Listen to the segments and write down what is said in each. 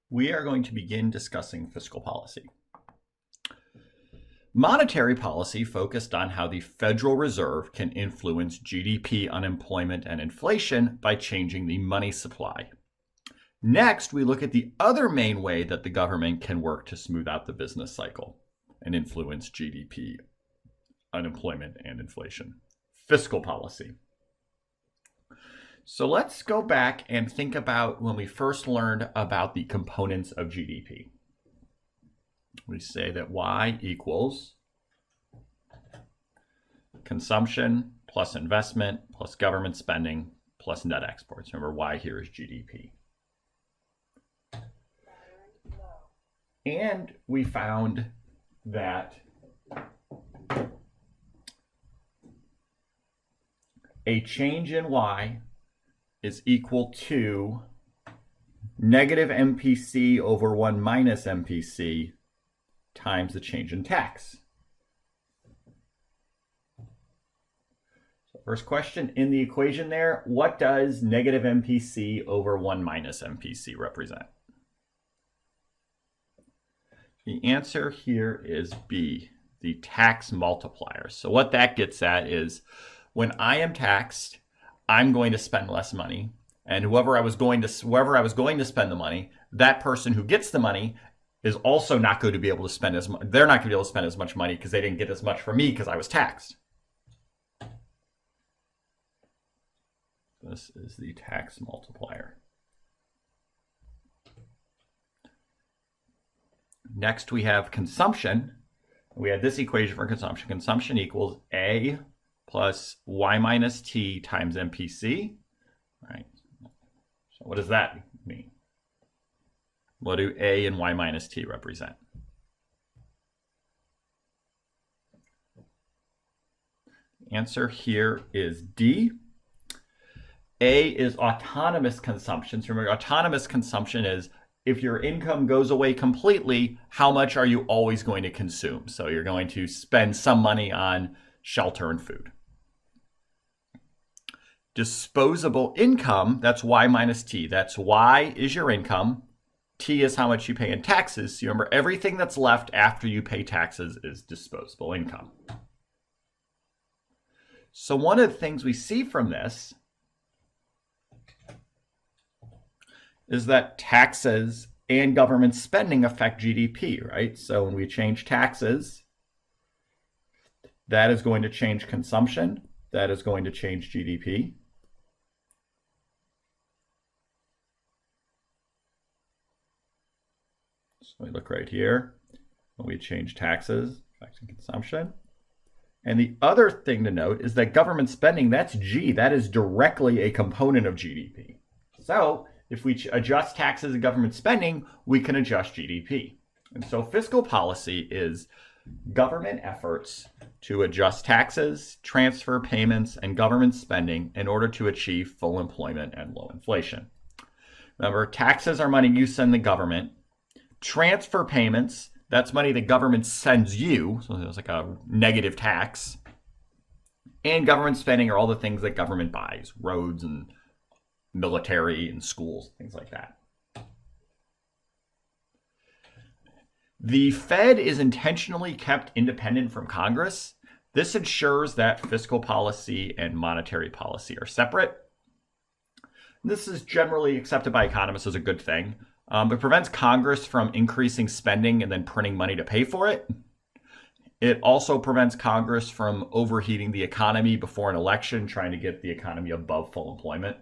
We are going to begin discussing fiscal policy. Monetary policy focused on how the Federal Reserve can influence GDP, unemployment, and inflation by changing the money supply. Next, we look at the other main way that the government can work to smooth out the business cycle and influence GDP, unemployment, and inflation. Fiscal policy. So let's go back and think about when we first learned about the components of GDP. We say that Y equals consumption plus investment plus government spending plus net exports. Remember, Y here is GDP. And we found that a change in Y is equal to negative MPC over 1 minus MPC times the change in tax. So first question in the equation there, what does negative MPC over 1 minus MPC represent? The answer here is B, the tax multiplier. So what that gets at is when I am taxed, I'm going to spend less money, and wherever I was going to spend the money, that person who gets the money is also not going to be able to spend as much. They're not going to be able to spend as much money because they didn't get as much from me because I was taxed. This is the tax multiplier. Next, we have consumption. We have this equation for consumption. Consumption equals A plus Y minus T times MPC. All right. So what does that mean? What do A and Y minus T represent? The answer here is D. A is autonomous consumption. So remember, autonomous consumption is if your income goes away completely, how much are you always going to consume? So you're going to spend some money on shelter and food. Disposable income, that's Y minus T. That's Y is your income. T is how much you pay in taxes. So you remember, everything that's left after you pay taxes is disposable income. So one of the things we see from this is that taxes and government spending affect GDP, right? So when we change taxes, that is going to change consumption. That is going to change GDP. So we look right here, when we change taxes, affecting consumption. And the other thing to note is that government spending, that's G, that is directly a component of GDP. So if we adjust taxes and government spending, we can adjust GDP. And so fiscal policy is government efforts to adjust taxes, transfer payments, and government spending in order to achieve full employment and low inflation. Remember, taxes are money you send the government. Transfer payments, that's money the government sends you, so it's like a negative tax. And government spending are all the things that government buys, roads and military and schools, things like that. The Fed is intentionally kept independent from Congress. This ensures that fiscal policy and monetary policy are separate. This is generally accepted by economists as a good thing. It prevents Congress from increasing spending and then printing money to pay for it. It also prevents Congress from overheating the economy before an election, trying to get the economy above full employment.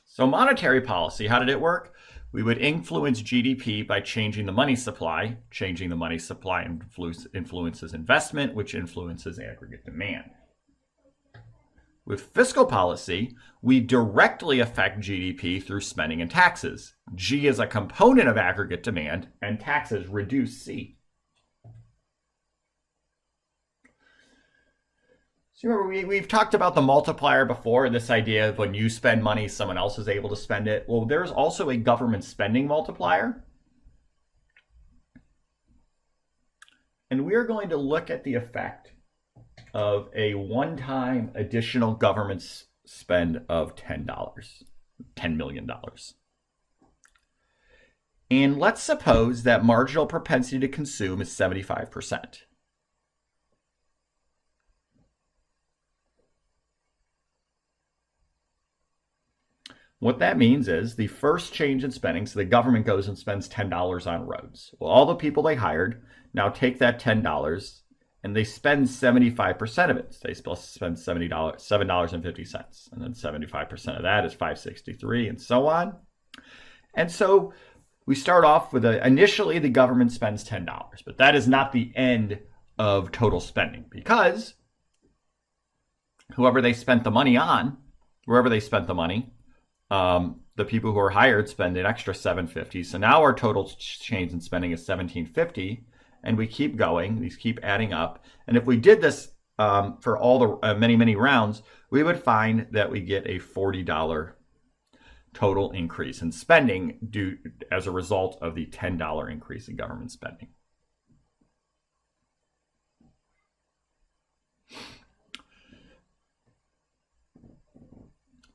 So monetary policy, how did it work? We would influence GDP by changing the money supply. Changing the money supply influences investment, which influences aggregate demand. With fiscal policy, we directly affect GDP through spending and taxes. G is a component of aggregate demand, and taxes reduce C. So remember, we've talked about the multiplier before, this idea of when you spend money, someone else is able to spend it. Well, there's also a government spending multiplier. And we are going to look at the effect of a one-time additional government spend of $10 million. And let's suppose that marginal propensity to consume is 75%. What that means is the first change in spending, so the government goes and spends $10 on roads. Well, all the people they hired now take that $10 and they spend 75% of it. So they spend $7.50. And then 75% of that is $5.63 and so on. And so we start off with initially the government spends $10, but that is not the end of total spending because wherever they spent the money, the people who are hired spend an extra $7.50. So now our total change in spending is $17.50, and we keep going. These keep adding up. And if we did this for all the many rounds, we would find that we get a $40 total increase in spending due as a result of the $10 increase in government spending.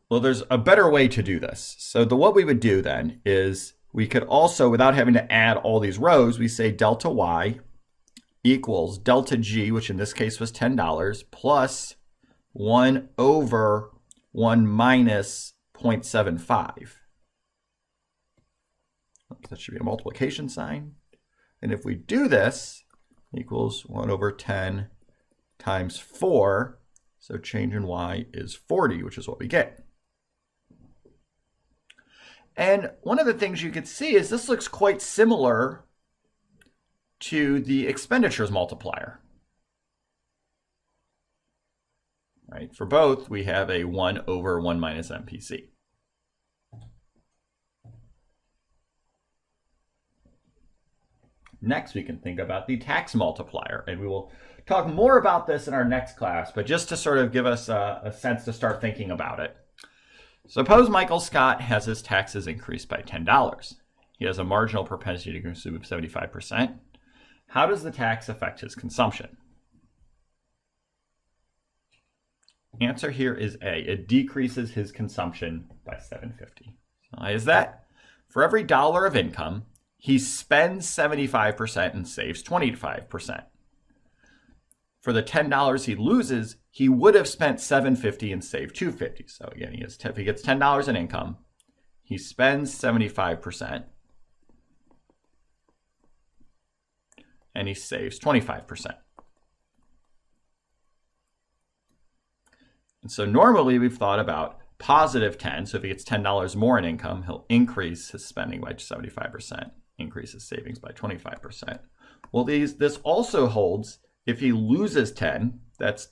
Well, there's a better way to do this. So what we would do then is we could also, without having to add all these rows, we say delta y equals delta g, which in this case was $10, plus 1 over 1 minus 0.75. That should be a multiplication sign. And if we do this, equals 1 over 10 times 4. So change in y is 40, which is what we get. And one of the things you could see is this looks quite similar to the expenditures multiplier. Right? For both, we have a 1 over 1 minus MPC. Next, we can think about the tax multiplier, and we will talk more about this in our next class, but just to sort of give us a sense to start thinking about it. Suppose Michael Scott has his taxes increased by $10. He has a marginal propensity to consume of 75%. How does the tax affect his consumption? Answer here is A. It decreases his consumption by $7.50. Why is that? For every dollar of income, he spends 75% and saves 25%. For the $10 he loses, he would have spent $7.50 and saved $2.50. So again, if he gets $10 in income, he spends 75% and he saves 25%. And so normally we've thought about positive 10. So if he gets $10 more in income, he'll increase his spending by 75%, increase his savings by 25%. Well, this also holds if he loses 10, if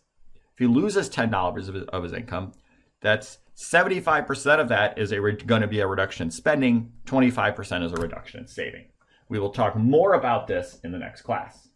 he loses $10 of his income, that's 75% of that is going to be a reduction in spending, 25% is a reduction in saving. We will talk more about this in the next class.